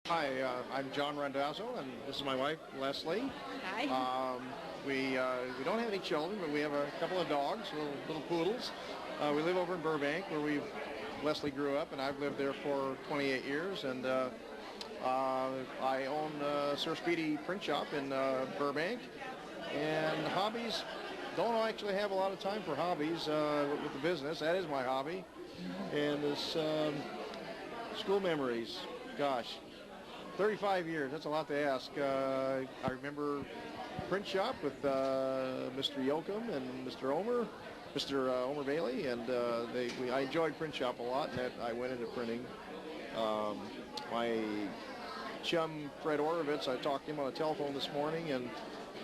Hi, I'm John Randazzo, and this is my wife, Leslie. Hi. We don't have any children, but we have a couple of dogs, little poodles. We live over in Burbank, where Leslie grew up, and I've lived there for 28 years. And I own Sir Speedy print shop in Burbank. And hobbies, don't actually have a lot of time for hobbies with the business. That is my hobby. And this school memories, gosh. 35 years, that's a lot to ask. I remember print shop with Mr. Yoakum and Mr. Omer Bailey, and I enjoyed print shop a lot, and I went into printing. My chum, Fred Orovitz, I talked to him on the telephone this morning, and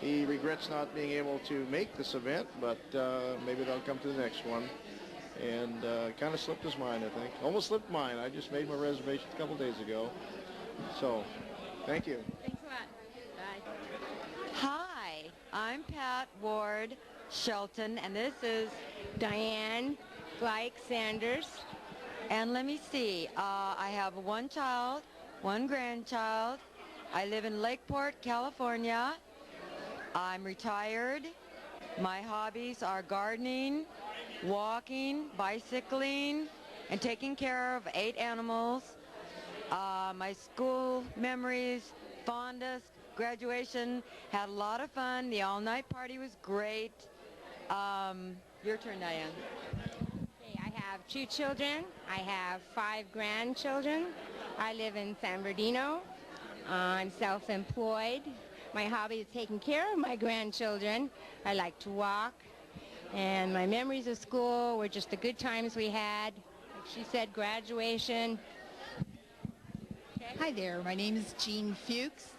he regrets not being able to make this event, but maybe they'll come to the next one. And kind of slipped his mind, I think. Almost slipped mine. I just made my reservation a couple days ago. So, thank you. Thanks a lot. Bye. Hi, I'm Pat Ward Shelton, and this is Diane Gleick Sanders. and let me see, I have one child, one grandchild. I live in Lakeport, California. I'm retired. My hobbies are gardening, walking, bicycling, and taking care of 8 animals. My school memories, fondest, graduation, had a lot of fun. The all-night party was great. Your turn, Diane. Okay, I have 2 children. I have 5 grandchildren. I live in San Bernardino. I'm self-employed. My hobby is taking care of my grandchildren. I like to walk. And my memories of school were just the good times we had. Like she said, graduation. Hi there, my name is Jean Fuchs.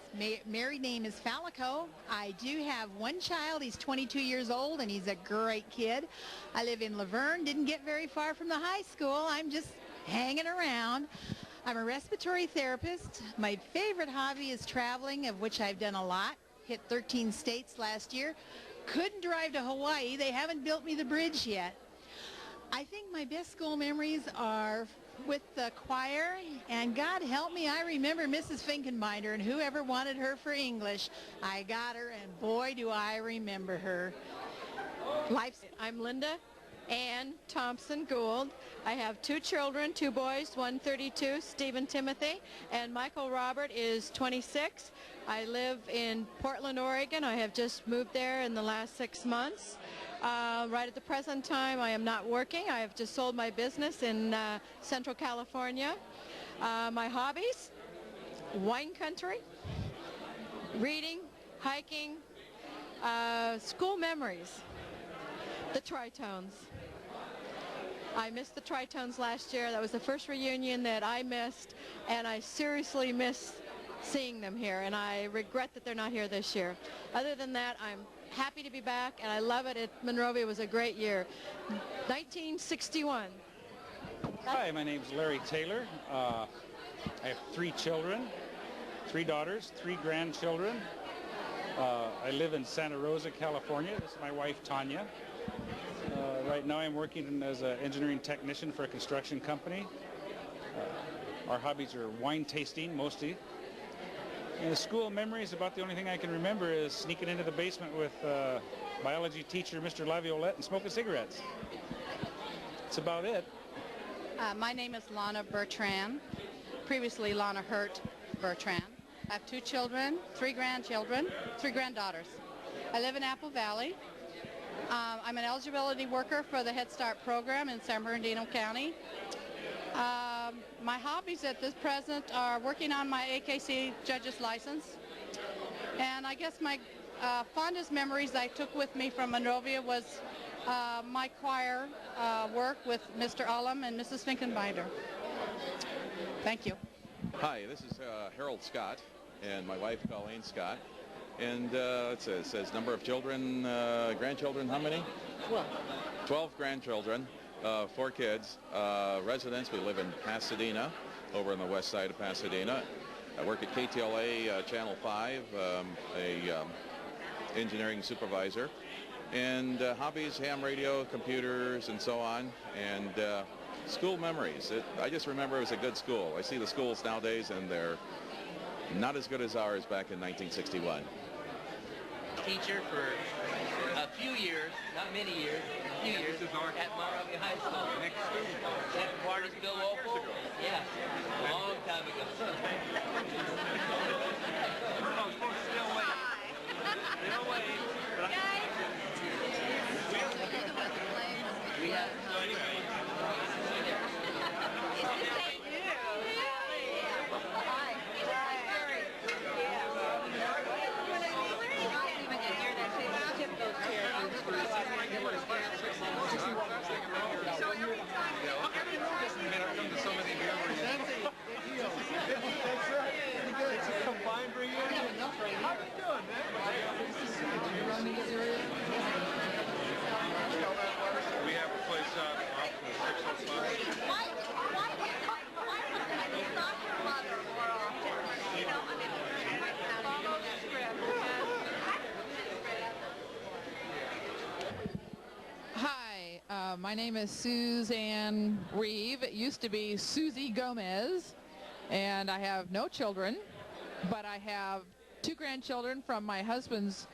Married name is Falico. I do have one child. He's 22 years old and he's a great kid. I live in Laverne, didn't get very far from the high school. I'm just hanging around. I'm a respiratory therapist. My favorite hobby is traveling, of which I've done a lot. Hit 13 states last year. Couldn't drive to Hawaii. They haven't built me the bridge yet. I think my best school memories are with the choir, and God help me, I remember Mrs. Finkenbinder, and whoever wanted her for English, I got her, and boy do I remember her. I'm Linda Ann Thompson Gould. I have 2 children, 2 boys, one 32, Stephen Timothy, and Michael Robert is 26. I live in Portland, Oregon. I have just moved there in the last 6 months. Right at the present time, I am not working. I have just sold my business in Central California. My hobbies, wine country, reading, hiking, school memories, the Tritones. I missed the Tritones last year. That was the first reunion that I missed, and I seriously miss seeing them here, and I regret that they're not here this year. Other than that, I'm happy to be back, and I love it. Monrovia was a great year. 1961. Hi, my name's Larry Taylor. I have 3 children, 3 daughters, 3 grandchildren. I live in Santa Rosa, California. This is my wife, Tanya. Right now I'm working as an engineering technician for a construction company. Our hobbies are wine tasting, mostly. And the school memories, about the only thing I can remember is sneaking into the basement with biology teacher Mr. Laviolette and smoking cigarettes. That's about it. My name is Lana Bertrand, previously Lana Hurt Bertrand. I have 2 children, 3 grandchildren, 3 granddaughters. I live in Apple Valley. I'm an eligibility worker for the Head Start program in San Bernardino County. My hobbies at this present are working on my AKC judge's license. And I guess my fondest memories I took with me from Monrovia was my choir work with Mr. Ullum and Mrs. Finkenbinder. Thank you. Hi, this is Harold Scott and my wife Colleen Scott. And it says number of children, grandchildren, how many? 12. 12 grandchildren, 4 kids, residents. We live in Pasadena, over on the west side of Pasadena. I work at KTLA Channel 5, engineering supervisor. And hobbies, ham radio, computers, and so on. And school memories. I just remember it was a good school. I see the schools nowadays and they're not as good as ours back in 1961. Teacher for a few years, not many years, a few years at Monrovia High School. That Barnesville local? Yeah, a long time ago. Still waiting. We have. So anyway. We have a place off the 605. Hi, my name is Suzanne Reeve. It used to be Susie Gomez, and I have no children, but I have 2 grandchildren from my husband's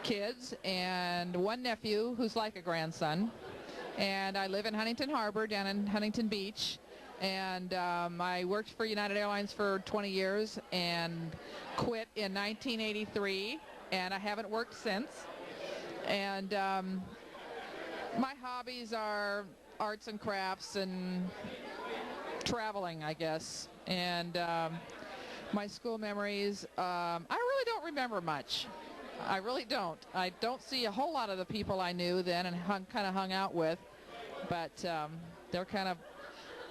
kids and 1 nephew who's like a grandson. And I live in Huntington Harbor down in Huntington Beach. And I worked for United Airlines for 20 years and quit in 1983, and I haven't worked since. And my hobbies are arts and crafts and traveling, I guess. And my school memories, I really don't remember much. I really don't. I don't see a whole lot of the people I knew then and kind of hung out with, but they're kind of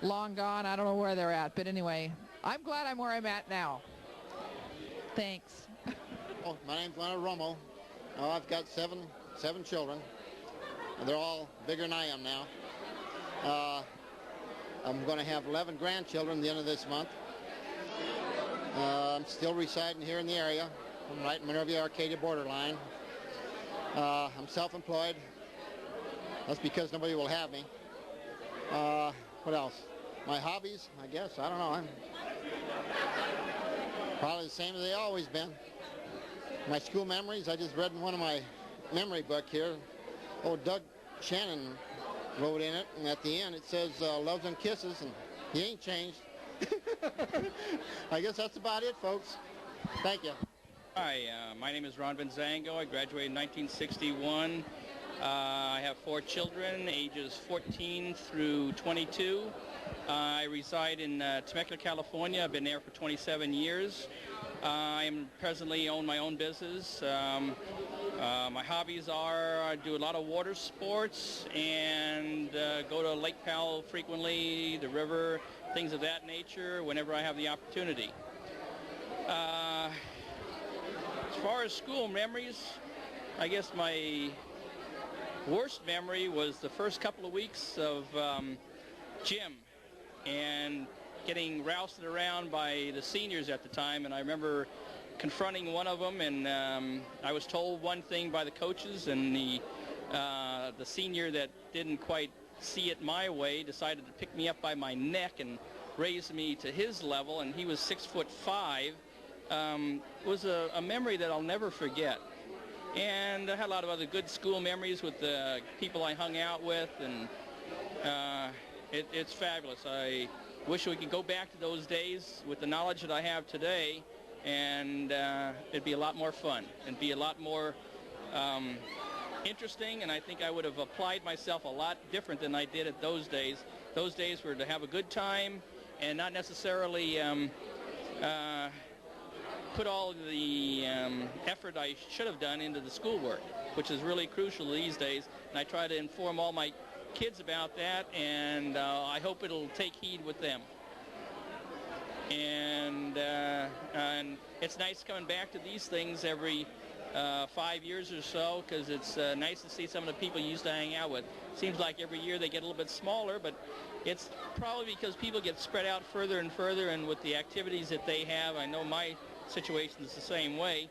long gone. I don't know where they're at, but anyway, I'm glad I'm where I'm at now. Thanks. Oh, my name's Leonard Romo. Oh, I've got seven children. And they're all bigger than I am now. I'm going to have 11 grandchildren at the end of this month. I'm still residing here in the area. I'm right in Monrovia, Arcadia borderline. I'm self-employed. That's because nobody will have me. What else? My hobbies, I guess. I don't know. I'm probably the same as they always been. My school memories, I just read in one of my memory book here. Old Doug Shannon wrote in it, and at the end it says loves and kisses, and he ain't changed. I guess that's about it, folks. Thank you. Hi, my name is Ron Benzango. I graduated in 1961. I have 4 children, ages 14 through 22. I reside in Temecula, California. I've been there for 27 years. I presently own my own business. My hobbies are I do a lot of water sports and go to Lake Powell frequently, the river, things of that nature whenever I have the opportunity. As far as school memories, I guess my worst memory was the first couple of weeks of gym and getting rousted around by the seniors at the time. And I remember confronting one of them, and I was told one thing by the coaches, and the senior that didn't quite see it my way decided to pick me up by my neck and raise me to his level, and he was 6'5". It was a memory that I'll never forget. And I had a lot of other good school memories with the people I hung out with, and it's fabulous. I wish we could go back to those days with the knowledge that I have today, and it'd be a lot more fun and be a lot more interesting, and I think I would have applied myself a lot different than I did at those days. Those days were to have a good time and not necessarily put all the effort I should have done into the schoolwork, which is really crucial these days. And I try to inform all my kids about that, and I hope it'll take heed with them. And it's nice coming back to these things every 5 years or so, because it's nice to see some of the people you used to hang out with. Seems like every year they get a little bit smaller, but it's probably because people get spread out further and further, and with the activities that they have, I know my situation is the same way.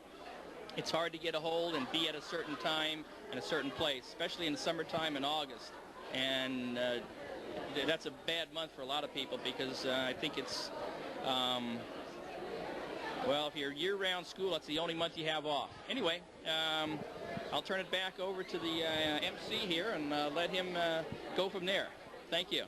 It's hard to get a hold and be at a certain time and a certain place, especially in the summertime in August. And that's a bad month for a lot of people, because I think it's Well, if you're year-round school, that's the only month you have off. Anyway, I'll turn it back over to the MC here and let him go from there. Thank you.